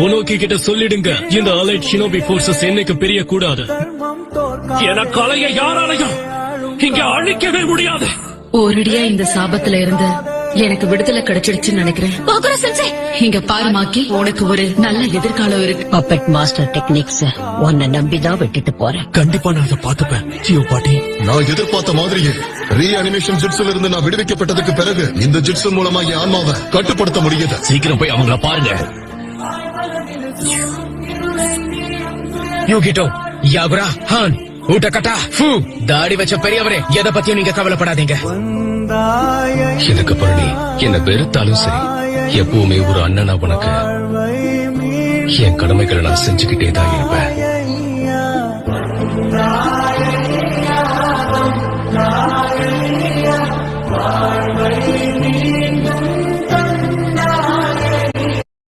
உனோக்கி கிட்ட சொல்லிடுங்க, இந்த அலைட் ஷினோபி போர்சஸ் என்னைக்கு பிரிய கூடாது. எனக்கு அலைய யாராலையும் இங்க அழிக்கவே முடியாது. ஒரடியா இந்த சாபத்துல இருந்து எனக்கு விடுதலை கிடைச்சிடுச்சுன்னு நினைக்கிறேன். இங்க பாரு மாக்கி, உனக்கு ஒரு நல்ல எதிர்காலம் இருக்கு. பப்பெட் மாஸ்டர் டெக்னிக்ஸ் உன்னை நம்பிதான் விட்டுட்டு போறேன். கண்டிப்பா நான் அதை பாத்துப்பேன். ஜியோ பாட்டி, நான் எதிர்பார்த்த மாதிரியே ரீஅனிமேஷன் ஜிட்ஸ்ல இருந்து நான் விடுவிக்கப்பட்டதுக்கு பிறகு இந்த ஜிட்ஸ் மூலமா என் ஆன்மாவை கட்டுப்படுத்த முடியுது. சீக்கிரம் போய் அவங்கள பாருங்க. யூகிட்டோ, யாகுரா, ஹான், ஊட்டக்கட்டா, ஃபூ, தாடி வச்ச பெரியவரே, எதை பத்தியும் நீங்க கவலைப்படாதீங்க. எனக்கு பரணி, என்ன வெறுத்தாலும் சரி, எப்பவுமே ஒரு அண்ணனா உனக்கு என் கடமைகளை நான் செஞ்சுக்கிட்டே தான் இருப்பேன்.